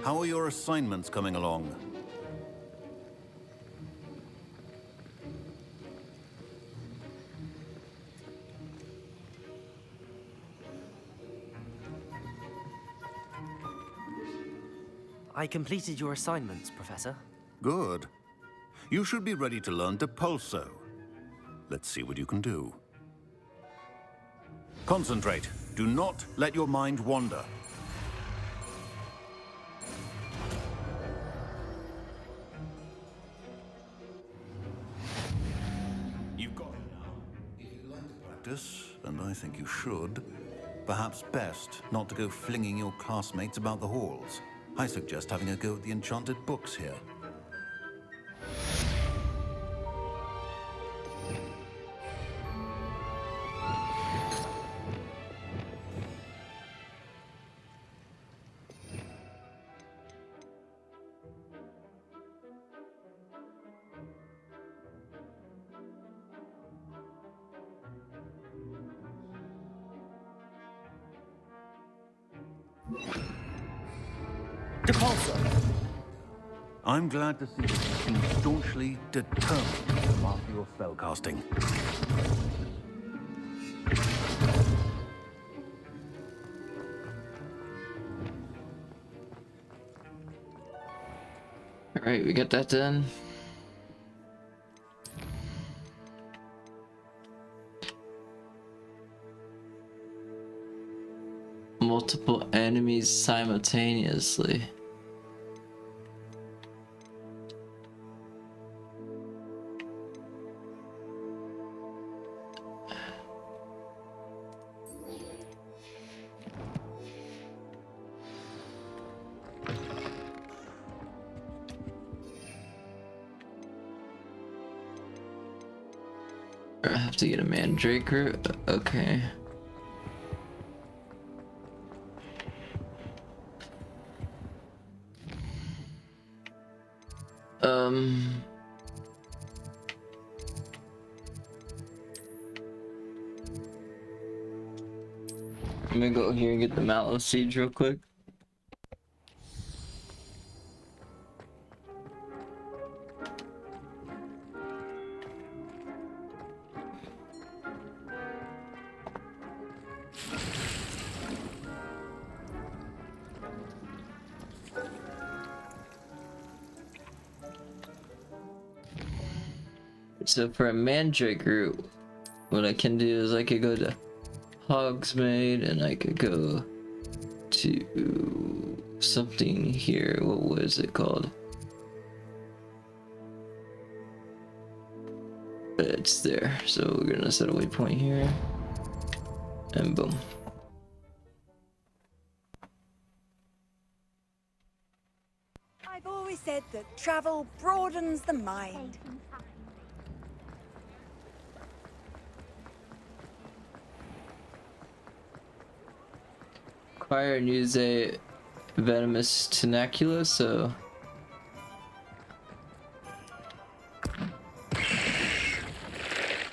How are your assignments coming along? I completed your assignments, Professor. Good. You should be ready to learn Depulso. Let's see what you can do. Concentrate. Do not let your mind wander. You've got it now. If you like to practice, and I think you should, perhaps best not to go flinging your classmates about the halls. I suggest having a go at the enchanted books here. Depulso! I'm glad to see that you seem staunchly determined to master your spellcasting. Alright, we got that done. Multiple enemies simultaneously. I have to get a mandrake root. Okay. I'm gonna go here and get the mallow seeds real quick. So for a mandrake root, what I can do is I could go to Hogsmeade and I could go to something here. What was it called? It's there. So we're gonna set a waypoint here. And boom. I've always said that travel broadens the mind. Acquire and use a venomous tenacula, so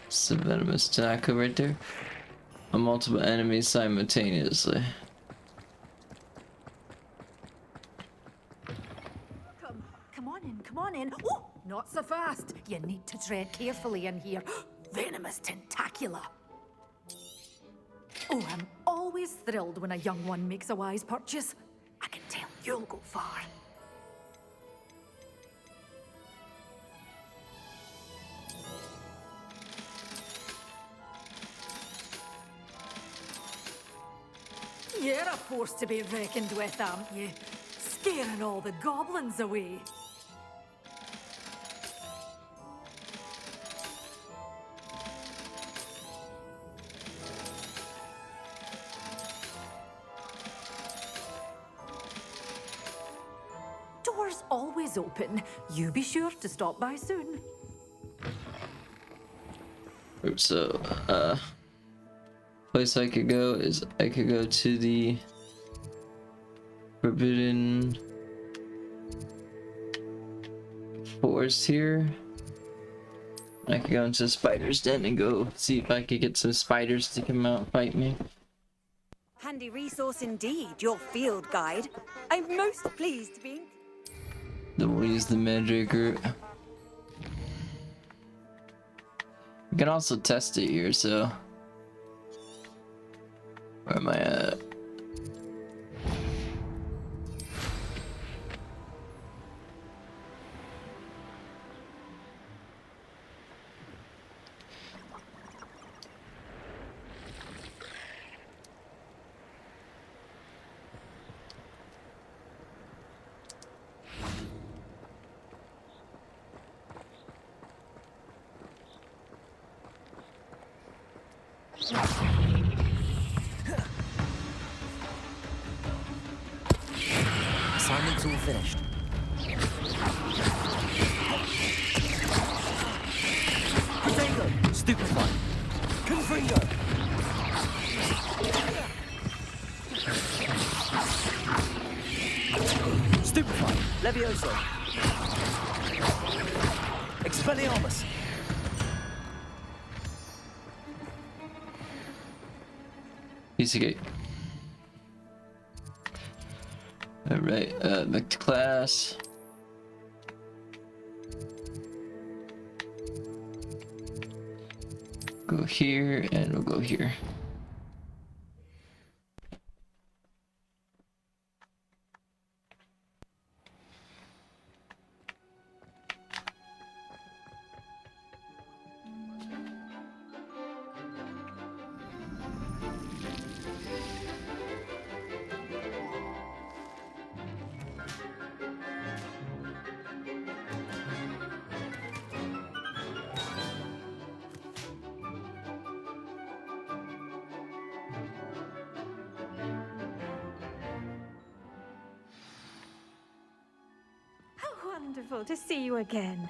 it's a venomous tenacula right there. On multiple enemies simultaneously. Come on in. Oh, not so fast. You need to tread carefully in here. Venomous tentacula. Oh, I'm always thrilled when a young one makes a wise purchase. I can tell you'll go far. You're a force to be reckoned with, aren't you? Scaring all the goblins away. Door's always open. You be sure to stop by soon. So, place I could go is I could go to the Forbidden Forest here. I could go into Spider's Den and go see if I could get some spiders to come out and fight me. Handy resource indeed, your field guide. I'm most pleased to be... Then we'll use the magic root. We can also test it here, so... Where am I at? Assignment's all finished. Potato! Stupefy! Confringo! Stupefy! Levioso! Expelliarmus! Piece of cake. Alright, back to class. Go here, and we'll go here. Wonderful to see you again.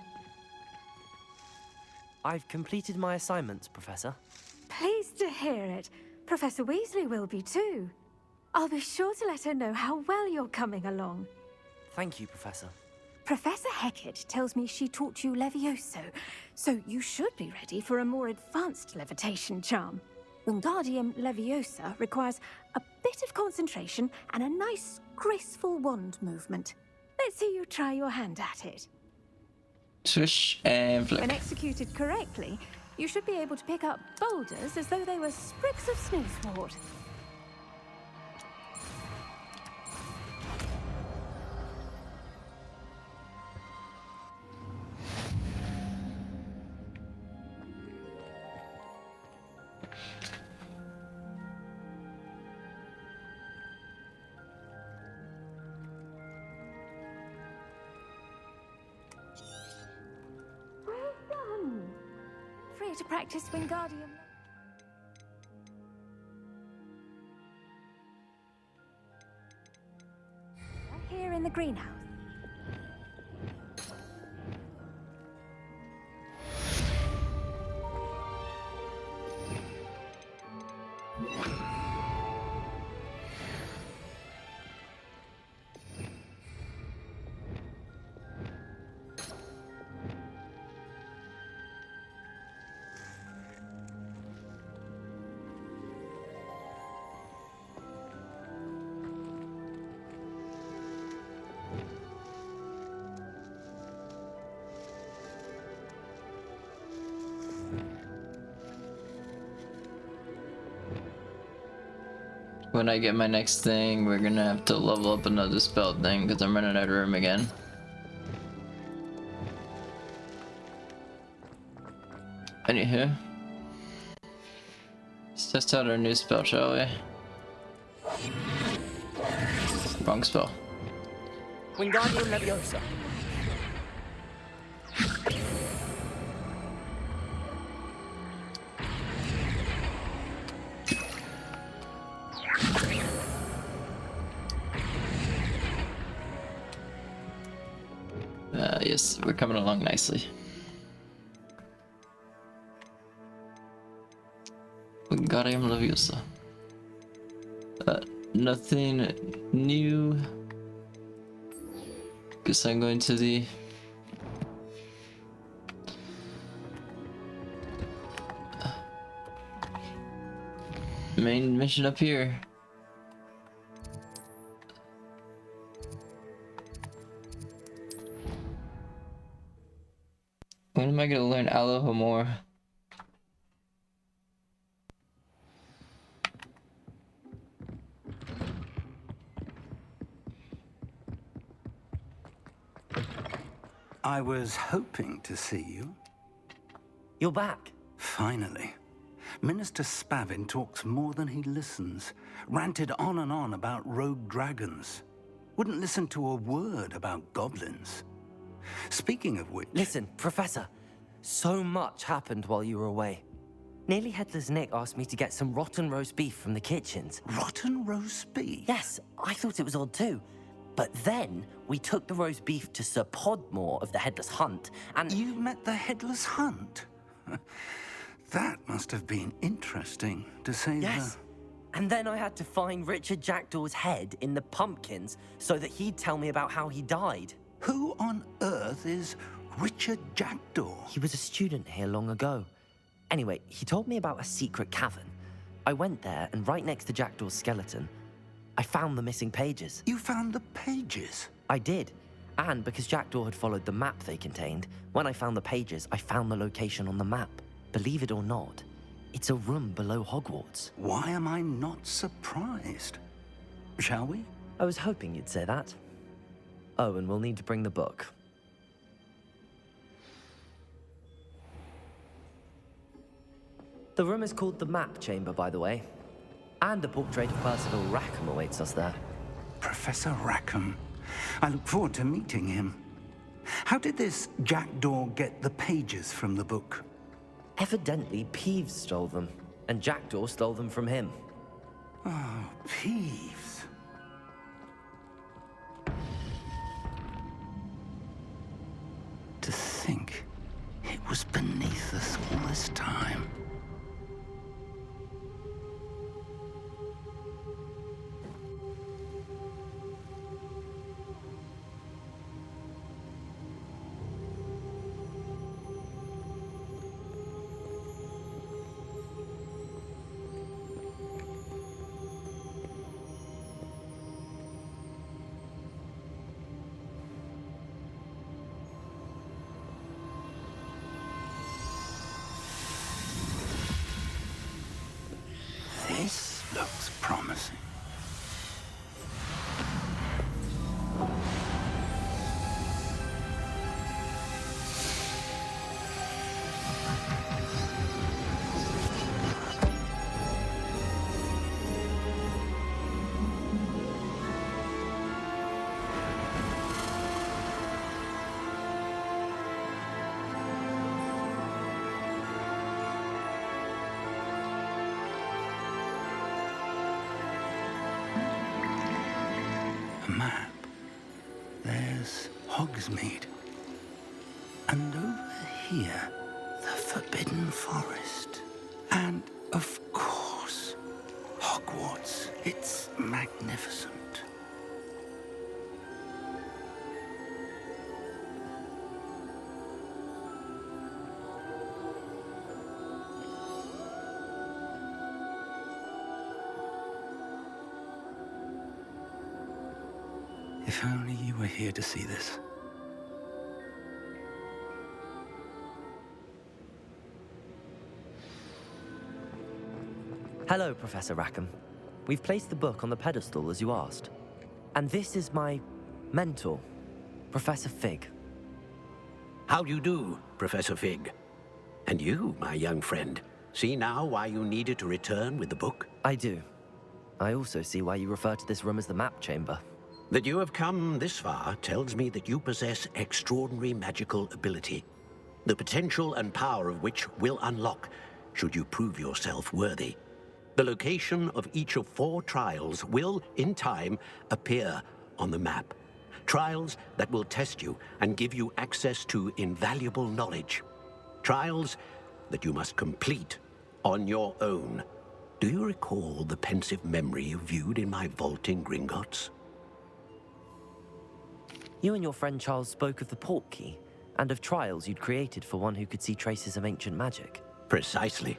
I've completed my assignments, Professor. Pleased to hear it. Professor Weasley will be too. I'll be sure to let her know how well you're coming along. Thank you, Professor. Professor Hecat tells me she taught you Levioso, so you should be ready for a more advanced levitation charm. Wingardium Leviosa requires a bit of concentration and a nice, graceful wand movement. Let's see you try your hand at it. Swish and flick. When executed correctly, you should be able to pick up boulders as though they were sprigs of snowsword. Free to practice Wingardium. Here in the greenhouse. When I get my next thing, we're gonna have to level up another spell thing because I'm running out of room again. Anywho, let's test out our new spell, shall we? Wrong spell. Wingardium Leviosa. Yes, we're coming along nicely. Wingardium Leviosa. Nothing new. Guess I'm going to the main mission up here. am I gonna learn Alohomora? I was hoping to see you. You're back. Finally. Minister Spavin talks more than he listens. Ranted on and on about rogue dragons. Wouldn't listen to a word about goblins. Speaking of which... Listen, Professor. So much happened while you were away. Nearly Headless Nick asked me to get some rotten roast beef from the kitchens. Rotten roast beef? Yes, I thought it was odd too. But then we took the roast beef to Sir Podmore of the Headless Hunt, and... You met the Headless Hunt? That must have been interesting, to say Yes. And then I had to find Richard Jackdaw's head in the pumpkins so that he'd tell me about how he died. Who on earth is Richard Jackdaw? He was a student here long ago. Anyway, he told me about a secret cavern. I went there, and right next to Jackdaw's skeleton, I found the missing pages. You found the pages? I did. And because Jackdaw had followed the map they contained, when I found the pages, I found the location on the map. Believe it or not, it's a room below Hogwarts. Why am I not surprised? Shall we? I was hoping you'd say that. Oh, and we'll need to bring the book. The room is called the Map Chamber, by the way. And a portrait of Percival Rackham awaits us there. Professor Rackham. I look forward to meeting him. How did this Jackdaw get the pages from the book? Evidently, Peeves stole them, and Jackdaw stole them from him. Oh, Peeves. To think it was beneath us all this time. This looks promising. A map. There's Hogsmeade. And over here, the Forbidden Forest. And, of course, Hogwarts. It's magnificent. If only you were here to see this. Hello, Professor Rackham. We've placed the book on the pedestal as you asked. And this is my mentor, Professor Fig. How do you do, Professor Fig? And you, my young friend, see now why you needed to return with the book? I do. I also see why you refer to this room as the Map Chamber. That you have come this far tells me that you possess extraordinary magical ability, the potential and power of which will unlock should you prove yourself worthy. The location of each of 4 trials will, in time, appear on the map. Trials that will test you and give you access to invaluable knowledge. Trials that you must complete on your own. Do you recall the pensive memory you viewed in my vault in Gringotts? You and your friend Charles spoke of the Portkey, and of trials you'd created for one who could see traces of ancient magic. Precisely.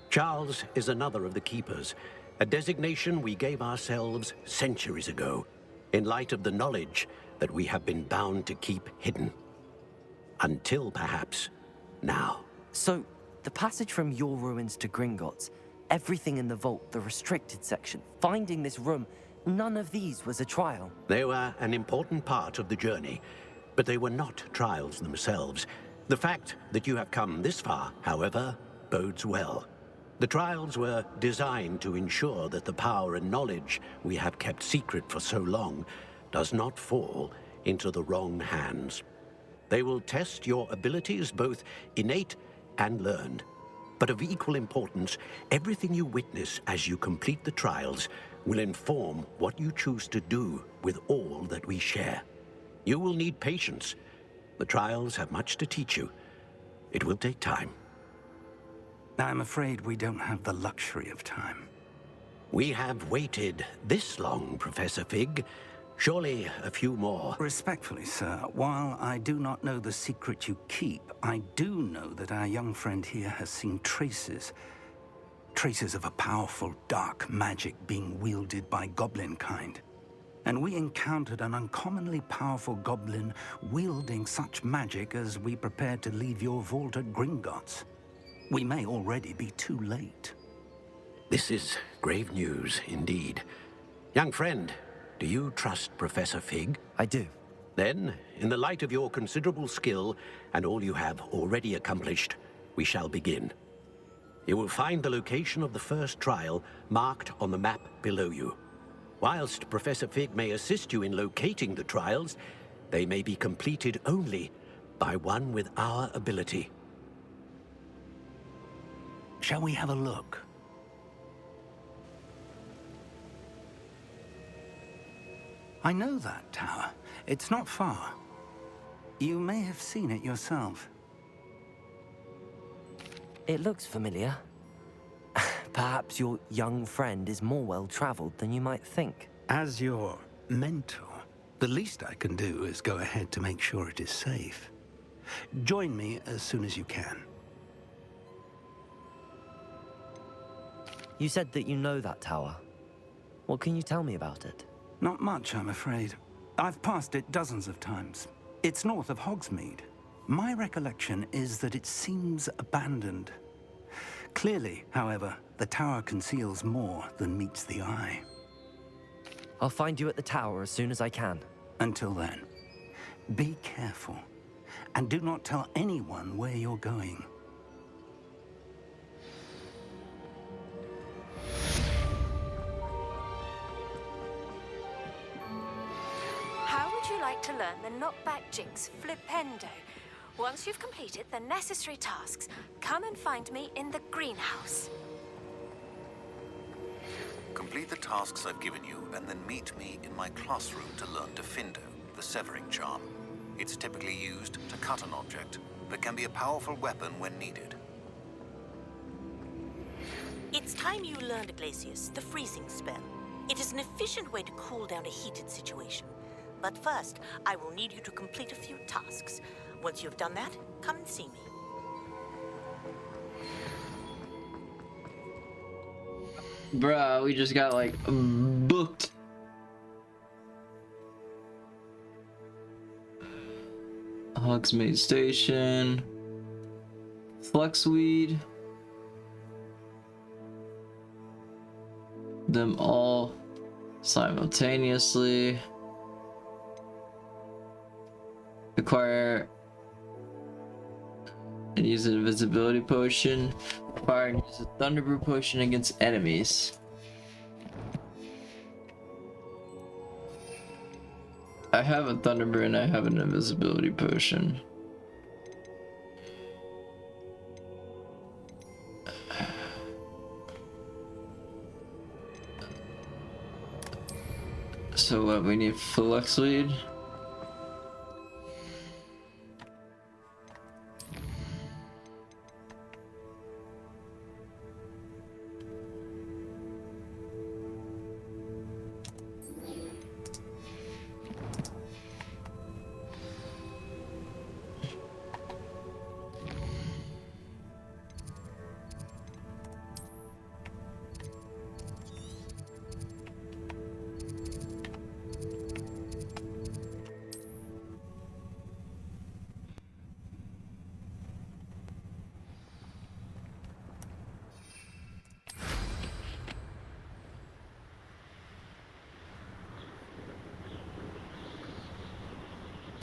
Charles is another of the Keepers, a designation we gave ourselves centuries ago, in light of the knowledge that we have been bound to keep hidden. Until, perhaps, now. So, the passage from your ruins to Gringotts, everything in the vault, the restricted section, finding this room, none of these was a trial. They were an important part of the journey, but they were not trials themselves. The fact that you have come this far, however, bodes well. The trials were designed to ensure that the power and knowledge we have kept secret for so long does not fall into the wrong hands. They will test your abilities, both innate and learned. But of equal importance, everything you witness as you complete the trials will inform what you choose to do with all that we share. You will need patience. The trials have much to teach you. It will take time. I'm afraid we don't have the luxury of time. We have waited this long, Professor Fig. Surely a few more. Respectfully, sir, while I do not know the secret you keep, I do know that our young friend here has seen traces of a powerful dark magic being wielded by goblin kind. And we encountered an uncommonly powerful goblin wielding such magic as we prepared to leave your vault at Gringotts. We may already be too late. This is grave news indeed. Young friend, do you trust Professor Fig? I do. Then, in the light of your considerable skill and all you have already accomplished, we shall begin. You will find the location of the first trial marked on the map below you. Whilst Professor Fig may assist you in locating the trials, they may be completed only by one with our ability. Shall we have a look? I know that tower. It's not far. You may have seen it yourself. It looks familiar. Perhaps your young friend is more well-traveled than you might think. As your mentor, the least I can do is go ahead to make sure it is safe. Join me as soon as you can. You said that you know that tower. What can you tell me about it? Not much, I'm afraid. I've passed it dozens of times. It's north of Hogsmeade. My recollection is that it seems abandoned. Clearly, however, the tower conceals more than meets the eye. I'll find you at the tower as soon as I can. Until then, be careful, and do not tell anyone where you're going. How would you like to learn the knockback jinx Flipendo? Once you've completed the necessary tasks, come and find me in the greenhouse. Complete the tasks I've given you, and then meet me in my classroom to learn Defendo, the severing charm. It's typically used to cut an object, but can be a powerful weapon when needed. It's time you learned, Glacius, the freezing spell. It is an efficient way to cool down a heated situation. But first, I will need you to complete a few tasks. Once you've done that, come and see me. Bruh, we just got like booked. Hogsmeade Station. Fluxweed. Them all simultaneously. Acquire and use an invisibility potion. Acquire and use a Thunderbrew potion against enemies. I have a Thunderbrew and I have an invisibility potion. So what, we need Fluxweed?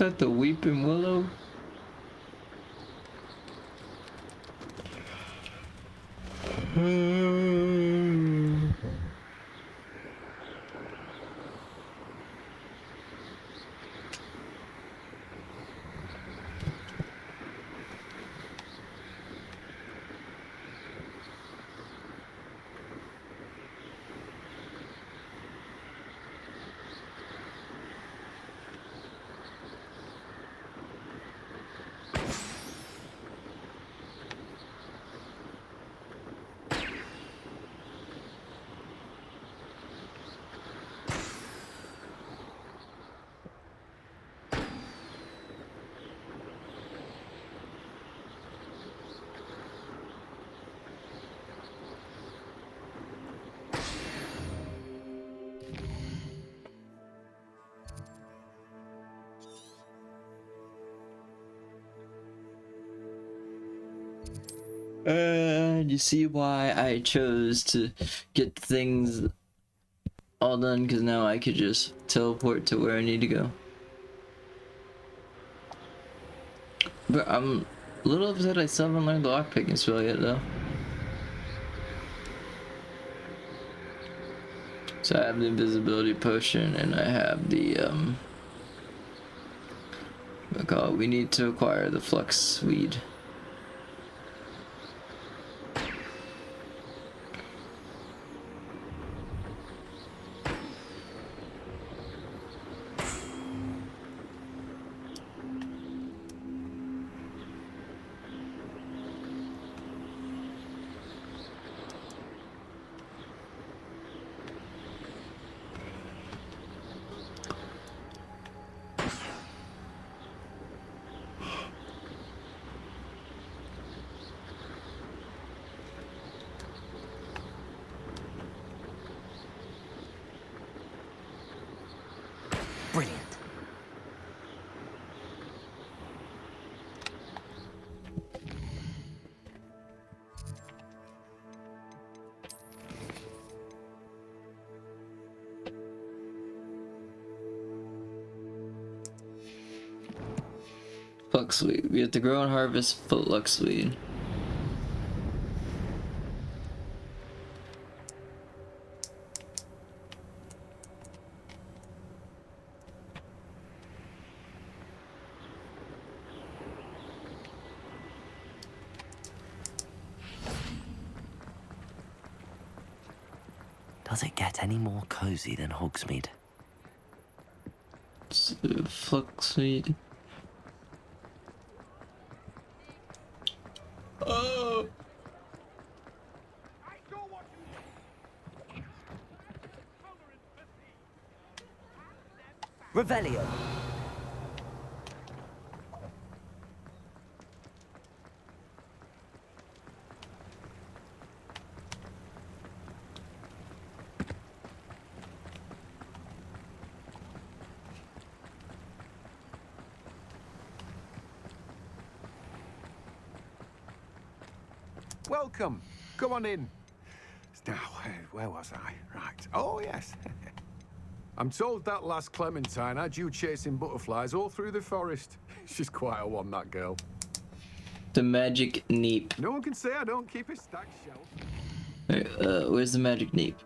that the Weeping Willow? You see why I chose to get things all done, because now I could just teleport to where I need to go. But I'm a little upset I still haven't learned the lockpicking spell yet, though. So I have the invisibility potion, and I have the we need to acquire the flux weed. Brilliant. Flux weed. We have to grow and harvest flux weed. Does it get any more cozy than Hogsmeade? Flux weed. Oh! Revelio. Welcome. Come on in. Now, where was I? Right. Oh, yes. I'm told that last Clementine had you chasing butterflies all through the forest. She's quite a one, that girl. The magic neep. No one can say I don't keep a stacked shelf. Wait, where's the magic neep?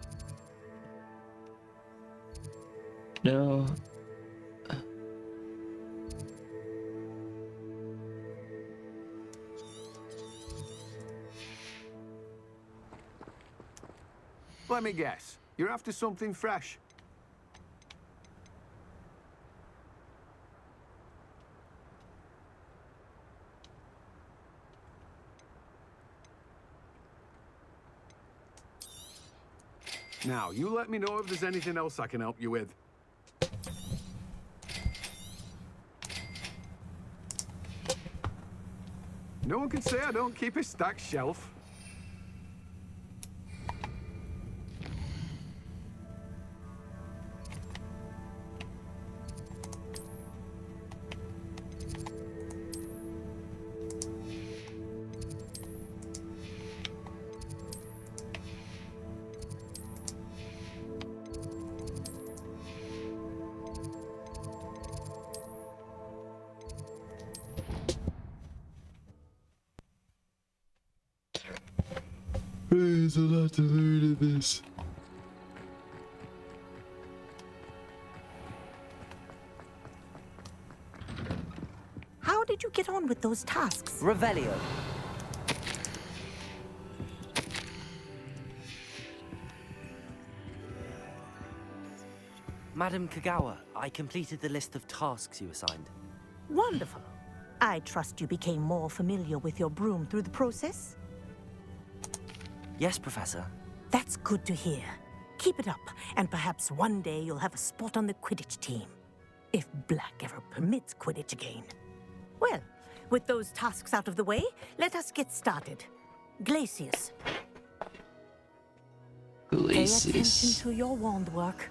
No. Let me guess. You're after something fresh. Now, you let me know if there's anything else I can help you with. No one can say I don't keep a stacked shelf. Please, I'll have to read this. How did you get on with those tasks? Revelio. Madam Kagawa, I completed the list of tasks you assigned. Wonderful. I trust you became more familiar with your broom through the process? Yes, Professor. That's good to hear. Keep it up, and perhaps one day you'll have a spot on the Quidditch team. If Black ever permits Quidditch again. Well, with those tasks out of the way, let us get started. Glacius. Pay attention to your wand work.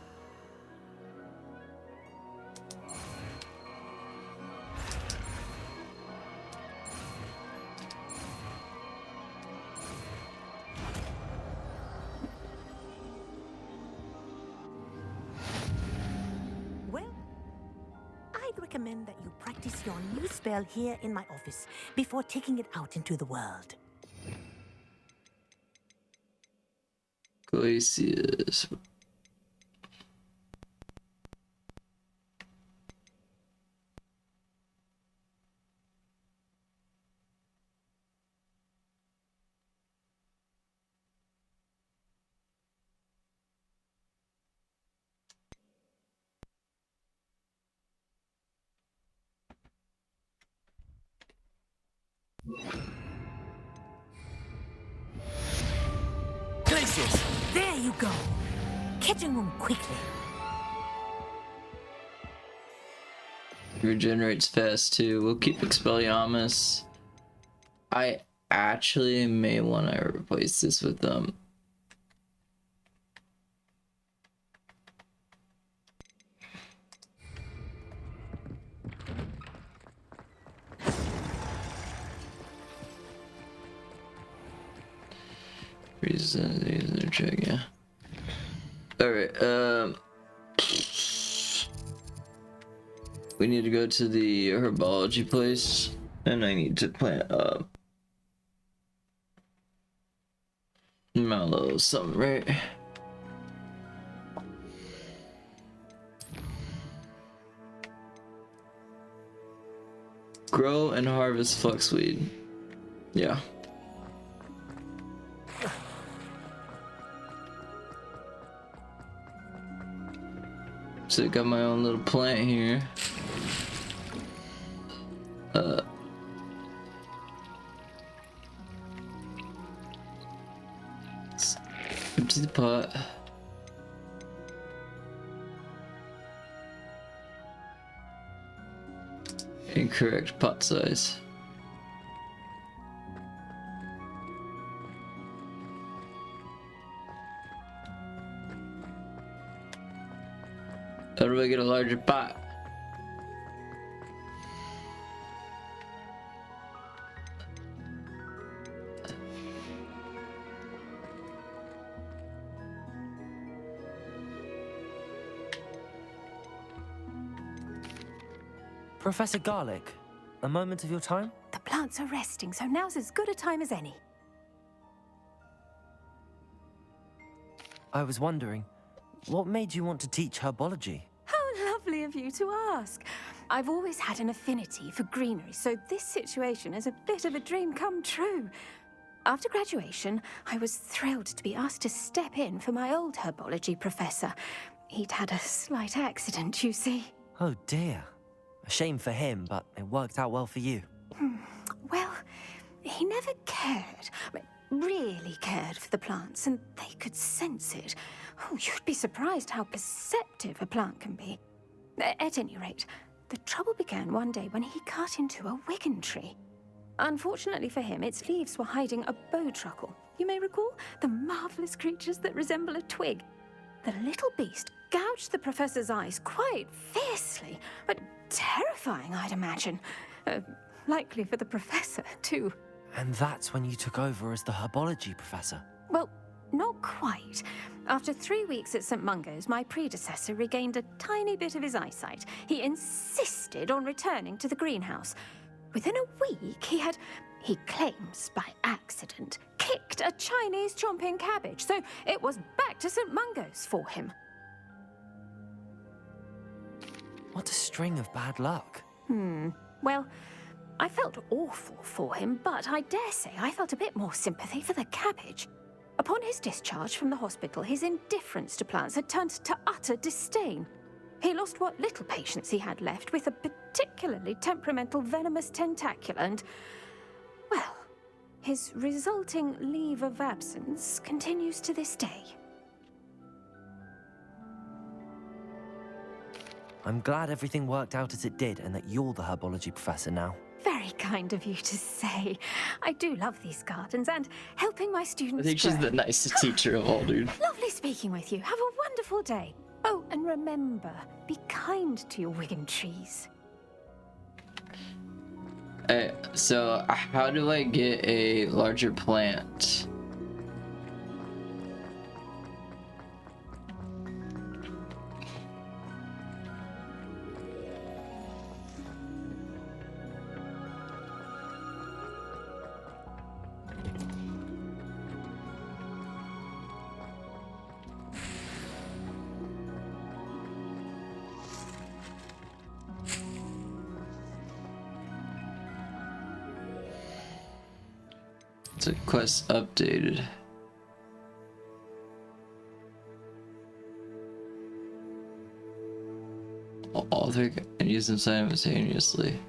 Recommend that you practice your new spell here in my office before taking it out into the world. Glacius. Glacius! There you go! Catching them quickly. Regenerates fast too. We'll keep Expelliarmus. I actually may want to replace this with reason check, yeah. Alright, we need to go to the herbology place, and I need to plant mallow something, right? Grow and harvest fluxweed. Yeah. So I got my own little plant here. Let's empty the pot. Incorrect pot size. How do I get a larger pot? Professor Garlic, a moment of your time? The plants are resting, so now's as good a time as any. I was wondering, what made you want to teach herbology? How lovely of you to ask. I've always had an affinity for greenery, so this situation is a bit of a dream come true. After graduation, I was thrilled to be asked to step in for my old herbology professor. He'd had a slight accident, you see. Oh dear. A shame for him, but it worked out well for you. Well, he never cared, really cared for the plants, and they could sense it. Oh, you'd be surprised how perceptive a plant can be. At any rate, the trouble began one day when he cut into a wigan tree. Unfortunately for him, its leaves were hiding a bowtruckle. You may recall the marvelous creatures that resemble a twig. The little beast gouged the professor's eyes quite fiercely, but terrifying, I'd imagine. Likely for the professor, too. And that's when you took over as the herbology professor? Well, not quite. After 3 weeks at St. Mungo's, my predecessor regained a tiny bit of his eyesight. He insisted on returning to the greenhouse. Within a week, he claims by accident, picked a Chinese chomping cabbage, so it was back to St. Mungo's for him. What a string of bad luck. Well, I felt awful for him, but I dare say I felt a bit more sympathy for the cabbage. Upon his discharge from the hospital, his indifference to plants had turned to utter disdain. He lost what little patience he had left with a particularly temperamental venomous tentacula, and, well, his resulting leave of absence continues to this day. I'm glad everything worked out as it did and that you're the herbology professor now. Very kind of you to say. I do love these gardens and helping my I students think she's grow. the nicest teacher of all, dude. Lovely speaking with you. Have a wonderful day. Oh, and remember, be kind to your Wigan trees. So how do I get a larger plant? It's a quest updated. All three can use them simultaneously.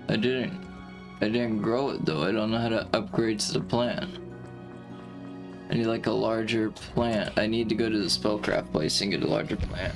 I didn't grow it though. I don't know how to upgrade to the plant. I need like a larger plant. I need to go to the spellcraft place and get a larger plant.